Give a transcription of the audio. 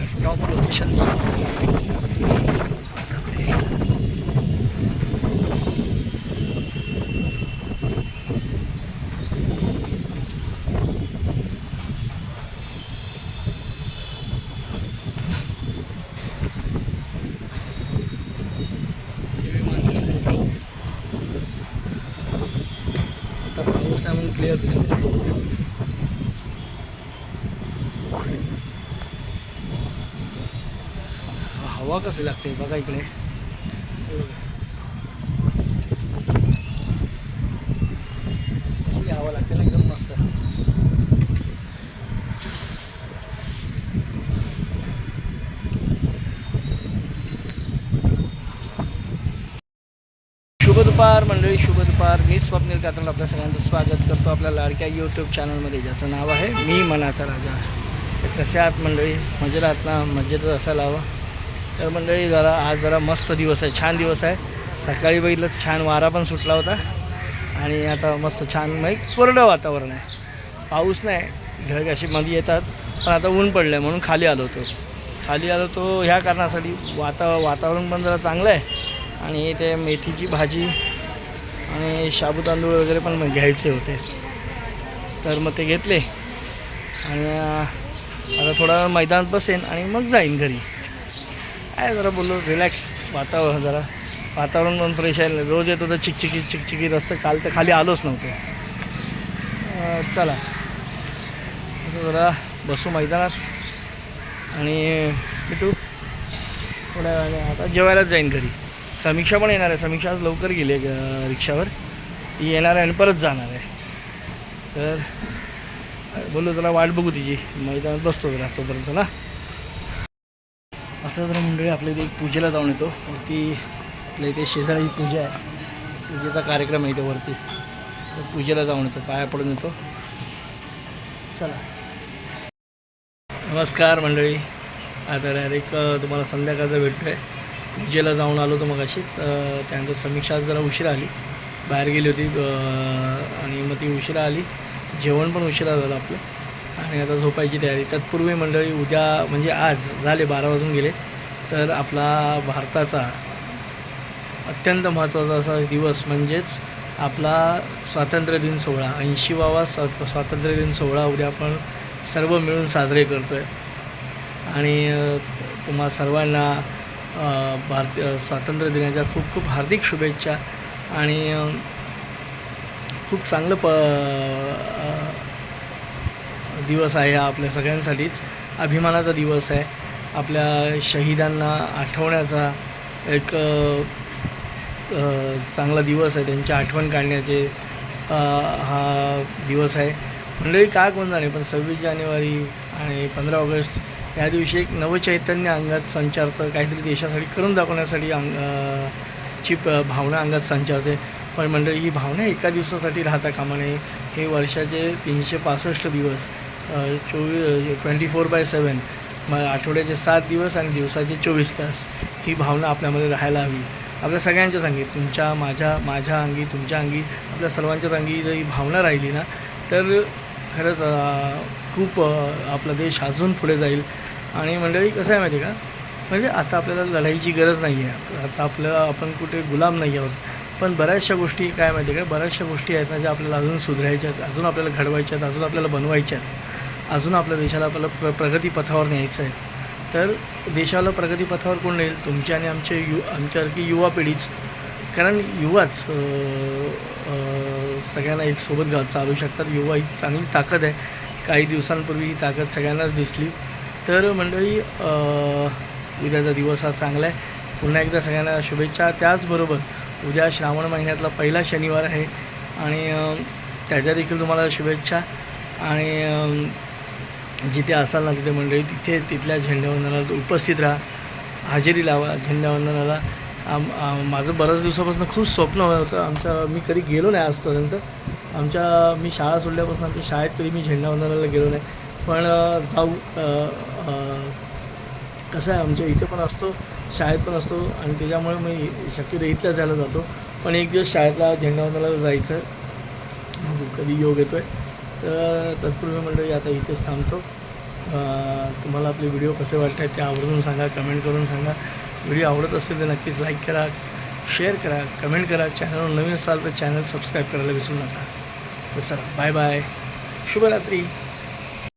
Top location. आता पाऊस आहे म्हणून क्लिअर दिसते. हवा कशी लागते बघा इकडे. कसली हवा लागते ना, एकदम मस्त. शुभ दुपार मंडळी, शुभ दुपार. मी स्वप्नील कातल आपल्या सगळ्यांचं स्वागत करतो आपल्या लाडक्या यूट्यूब चॅनलमध्ये, ज्याचं नाव आहे मी मनाचा राजा. तर कसे आहात मंडळी? मजेत आहात ना? मजेतच असायला हवं. तर मंडळी आज जरा मस्त दिवस आहे, छान दिवस आहे. सकाळी बघितलं छान वारा पण सुटला होता आणि आता मस्त छान कोरडं वातावरण आहे. पाऊस नाही, ढग अशी मध्ये येतात, पण आता ऊन पडलं आहे म्हणून खाली आलो होतो ह्या कारणासाठी. वातावरण पण जरा चांगलं आहे आणि ते मेथीची भाजी आणि साबू तांदूळ वगैरे पण घ्यायचे होते, तर मग ते घेतले आणि आता थोडा मैदानात बसेन आणि मग जाईन घरी. काय जरा बोललो रिलॅक्स वातावरण पण फ्रेश आहे. रोज येतो तर चिकचिकीत असतं. काल तर खाली आलोच नव्हतो. चला आता जरा बसू मैदानात आणि भेटू थोड्या वेळाने. आता जेवायलाच जाईन घरी. समीक्षा पण येणार आहे. समीक्षा आज लवकर गेली रिक्षावर. ती येणार आहे आणि परत जाणार आहे. तर बोललो जरा वाट बघू तिची, मैदानात बसतो जरा तोपर्यंत ना. असं जरा मंडळी आपल्या इथे एक पूजेला जाऊन येतो. वरती आपल्या इथे शेजारी पूजा आहे, पूजेचा कार्यक्रम आहे इथे वरती. तर पूजेला जाऊन येतो, पाया पडून येतो. चला. नमस्कार मंडळी. आता डायरेक्ट तुम्हाला संध्याकाळचं भेटतो आहे. पूजेला जाऊन आलो तर मग अशीच. त्यानंतर समीक्षा जरा उशिरा आली, बाहेर गेली होती आणि मग ती उशिरा आली. जेवण पण उशिरा झालं आपलं आणि आता झोपायची तयारी. तत्पूर्वी मंडळी उद्या म्हणजे आज झाले 12 वाजून गेले, तर आपला भारताचा अत्यंत महत्त्वाचा असा दिवस म्हणजेच आपला स्वातंत्र्य दिन सोहळा, 80वा स्वातंत्र्य दिन सोहळा उद्या आपण सर्व मिळून साजरे करतो आहे. आणि तुम्हा सर्वांना भारतीय स्वातंत्र्य दिनाच्या खूप खूप हार्दिक शुभेच्छा. आणि खूप चांगलं दिवस आहे हा आपल्या सगळ्यांसाठीच. अभिमानाचा दिवस आहे. आपल्या शहीदांना आठवण्याचा एक चांगला दिवस आहे. त्यांची आठवण काढण्याचे हा दिवस आहे मंडळी. काय कोण जाणे, पण 26 जानेवारी आणि 15 ऑगस्ट या दिवशी एक नवचैतन्य अंगात संचारतं. काहीतरी देशासाठी करून दाखवण्यासाठी ची भावना अंगात संचारते. पण मंडळी ही भावना एका दिवसासाठी राहता कामा नये. हे वर्षाचे 365 दिवस 24/7 मग आठवड्याचे 7 दिवस आणि दिवसाचे 24 तास ही भावना आपल्यामध्ये राहायला हवी. आपल्या सगळ्यांच्याच अंगी, तुमच्या माझ्या अंगी, तुमच्या अंगी, आपल्या सर्वांच्याच अंगी जर ही भावना राहिली ना, तर खरंच खूप आपला देश अजून पुढे जाईल. आणि मंडळी कसं आहे माहिती आहे का, म्हणजे आता आपल्याला लढाईची गरज नाही आहे. आता आपण कुठे गुलाम नाही आहोत. पण बऱ्याचशा गोष्टी काय माहिती आहे का, बऱ्याचशा गोष्टी आहेत ना ज्या आपल्याला अजून सुधारायच्या आहेत, अजून आपल्याला घडवायच्या आहेत, अजून आपल्याला बनवायच्या आहेत, अजून आपल्या देशाला आपल्याला प्रगतीपथावर न्यायचं आहे. तर देशाला प्रगतीपथावर कोण नेईल? तुमची आणि आमच्यासारखी युवा पिढीच. कारण युवाच सगळ्यांना एक सोबत चालू शकतात. युवा ही चांगली ताकद आहे. काही दिवसांपूर्वी ही ताकद सगळ्यांनाच दिसली. तर मंडळी उद्याचा दिवस हा चांगला आहे. पुन्हा एकदा सगळ्यांना शुभेच्छा. त्याचबरोबर उद्या श्रावण महिन्यातला पहिला शनिवार आहे आणि त्याच्या देखील तुम्हाला शुभेच्छा. आणि जिथे असाल ना तिथे मंडळी तिथल्या झेंडावंदनाला उपस्थित राहा, हजेरी लावा झेंडावंदनाला. माझं बऱ्याच दिवसापासून खूप स्वप्न होतं. मी कधी गेलो नाही आजपर्यंत. मी शाळा सोडल्यापासून आमच्या शाळेत कधी मी झेंडावंदनाला गेलो नाही. पण जाऊ. कसं आहे, आमच्या इथे पण असतो, शाळेत पण असतो आणि त्याच्यामुळे मी शक्यतो इथल्या जायला जातो. पण एक दिवस शाळेतला झेंडावंदनाला जायचं कधी योग येतो आहे. तर तत्पूर्वी मंडळी आता इथेच थांबतो. तुम्हाला आपले व्हिडिओ कसे वाटत आहेत ते आवर्जून सांगा, कमेंट करून सांगा. व्हिडिओ आवडत असेल तर नक्कीच लाईक करा, शेअर करा, कमेंट करा. चॅनलवर नवीन असाल तर चॅनल सबस्क्राईब करायला विसरू नका. तर चला, बाय बाय, शुभरात्री.